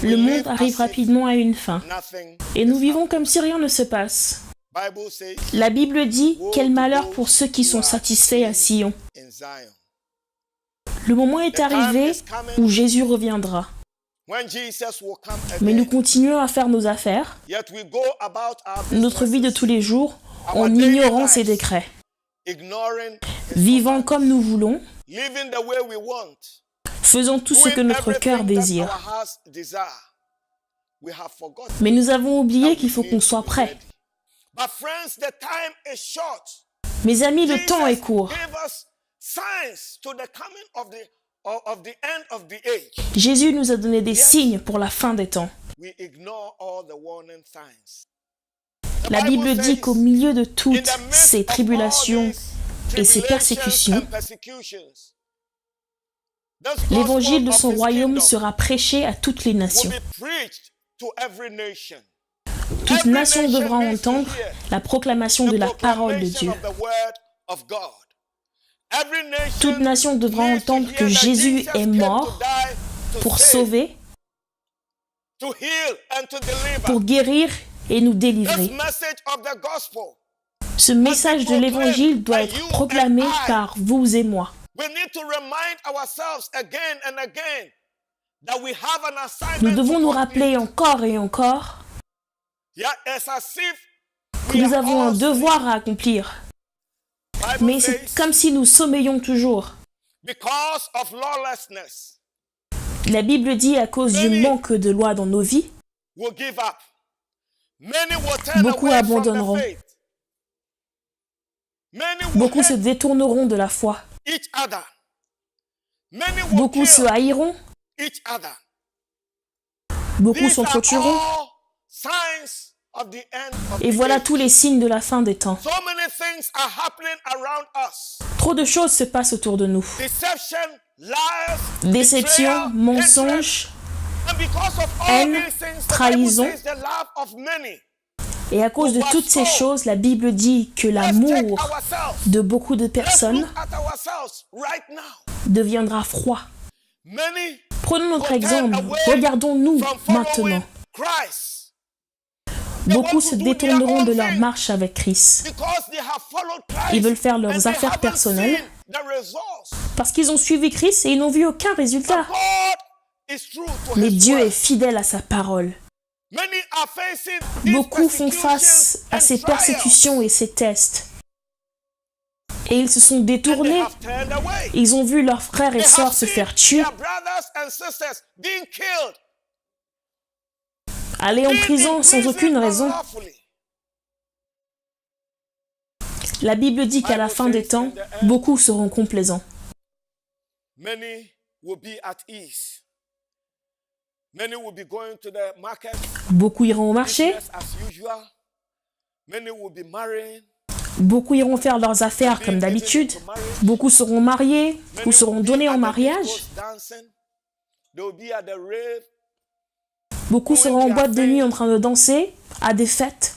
Le monde arrive rapidement à une fin. Et nous vivons comme si rien ne se passe. La Bible dit « Quel malheur pour ceux qui sont satisfaits à Sion ». Le moment est arrivé où Jésus reviendra. Mais nous continuons à faire nos affaires, notre vie de tous les jours, en ignorant ses décrets. Vivant comme nous voulons, faisant tout ce que notre cœur désire. Mais nous avons oublié qu'il faut qu'on soit prêt. Mes amis, le temps est court. Jésus nous a donné des signes pour la fin des temps. La Bible dit qu'au milieu de toutes ces tribulations et ces persécutions, l'évangile de son royaume sera prêché à toutes les nations. Toute nation devra entendre la proclamation de la parole de Dieu. Toute nation devra entendre que Jésus est mort pour sauver, pour guérir et nous délivrer. Ce message de l'évangile doit être proclamé par vous et moi. Nous devons nous rappeler encore et encore que nous avons un devoir à accomplir. Mais c'est comme si nous sommeillons toujours. La Bible dit à cause du manque de loi dans nos vies, beaucoup abandonneront. Beaucoup se détourneront de la foi. Beaucoup se haïront. Beaucoup s'entretueront. Et voilà tous les signes de la fin des temps. Trop de choses se passent autour de nous. Déception, mensonges, haine, trahison. Et à cause de toutes ces choses, la Bible dit que l'amour de beaucoup de personnes deviendra froid. Prenons notre exemple. Regardons-nous maintenant. Beaucoup se détourneront de leur marche avec Christ. Ils veulent faire leurs affaires personnelles parce qu'ils ont suivi Christ et ils n'ont vu aucun résultat. Mais Dieu est fidèle à sa parole. Beaucoup font face à ces persécutions et ces tests. Et ils se sont détournés. Ils ont vu leurs frères et sœurs se faire tuer, aller en prison sans aucune raison. La Bible dit qu'à la fin des temps, beaucoup seront complaisants. Beaucoup iront au marché. Beaucoup iront faire leurs affaires comme d'habitude. Beaucoup seront mariés ou seront donnés en mariage. Beaucoup seront en boîte de nuit en train de danser à des fêtes.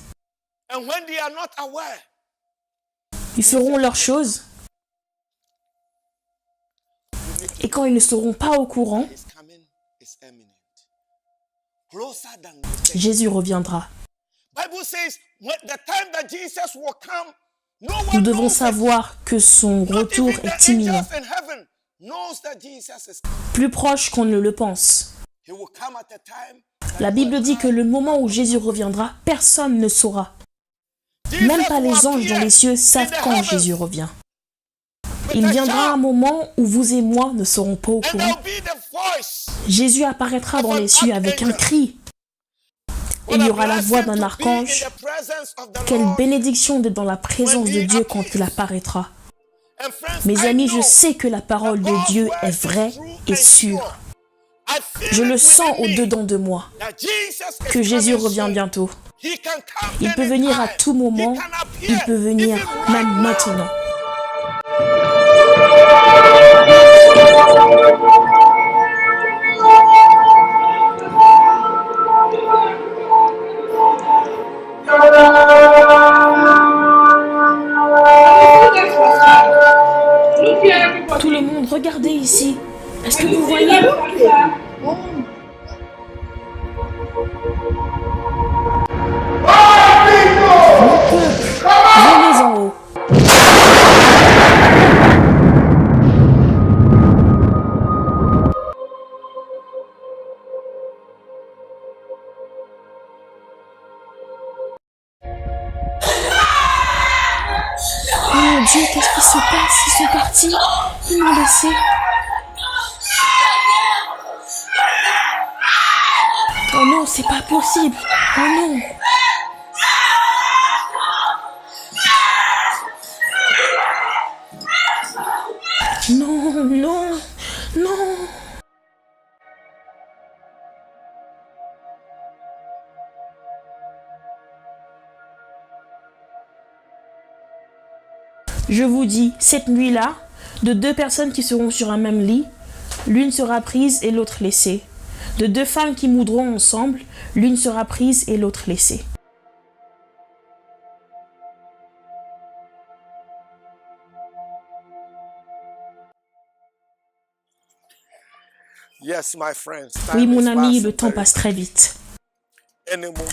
Ils feront leurs choses. Et quand ils ne seront pas au courant, Jésus reviendra. Nous devons savoir que son retour est imminent, plus proche qu'on ne le pense. La Bible dit que le moment où Jésus reviendra, personne ne saura. Même pas les anges dans les cieux savent quand Jésus revient. Il viendra un moment où vous et moi ne serons pas au courant. Jésus apparaîtra dans les cieux avec un cri. Il y aura la voix d'un archange. Quelle bénédiction d'être dans la présence de Dieu quand il apparaîtra. Mes amis, je sais que la parole de Dieu est vraie et sûre. Je le sens au-dedans de moi, que Jésus revient bientôt. Il peut venir à tout moment, il peut venir même maintenant. Tout le monde, regardez ici. Est-ce que vous voyez? Mon peuple, venez en haut. Oh mon Dieu, qu'est-ce qui se passe? Ils sont partis. Ils m'ont laissé. Oh non, c'est pas possible. Oh non. Non, non, non. Je vous dis, cette nuit-là, de deux personnes qui seront sur un même lit, l'une sera prise et l'autre laissée. De deux femmes qui moudront ensemble, l'une sera prise et l'autre laissée. Oui, mon ami, le temps passe très vite.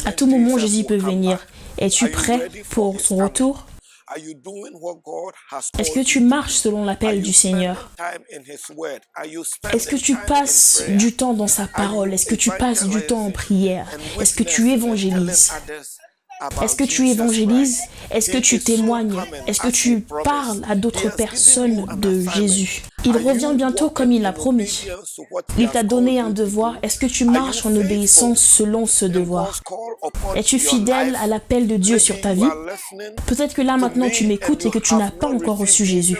À tout moment, Jésus peut venir. Es-tu prêt pour son retour? Est-ce que tu marches selon l'appel du Seigneur? Est-ce que tu passes du temps dans sa parole? Est-ce que tu passes du temps en prière? Est-ce que tu évangélises? Est-ce que tu évangélises? Est-ce que tu témoignes? Est-ce que tu parles à d'autres personnes de Jésus? Il revient bientôt comme il l'a promis. Il t'a donné un devoir. Est-ce que tu marches en obéissance selon ce devoir? Es-tu fidèle à l'appel de Dieu sur ta vie? Peut-être que là maintenant tu m'écoutes et que tu n'as pas encore reçu Jésus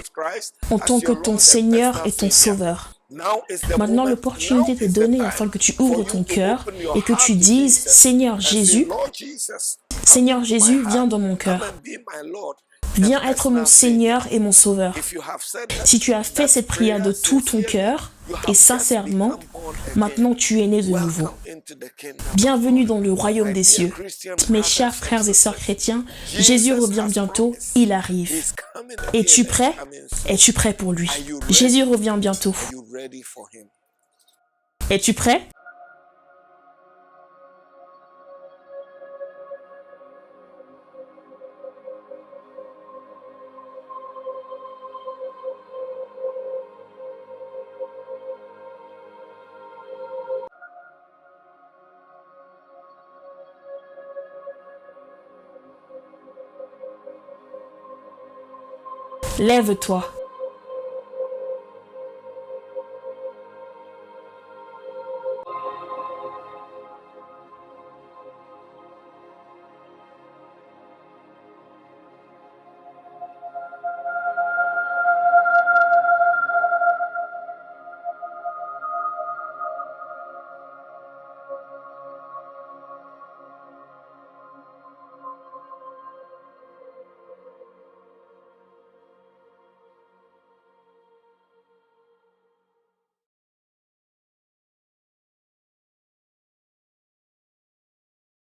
en tant que ton Seigneur et ton Sauveur. Maintenant, l'opportunité t'est donnée afin que tu ouvres ton cœur et que tu dises, Seigneur Jésus, viens dans mon cœur. Viens être mon Seigneur et mon Sauveur. Si tu as fait cette prière de tout ton cœur et sincèrement, maintenant tu es né de nouveau. Bienvenue dans le royaume des cieux. Mes chers frères et sœurs chrétiens, Jésus revient bientôt, il arrive. Es-tu prêt? Es-tu prêt pour lui? Jésus revient bientôt. Es-tu prêt? Lève-toi.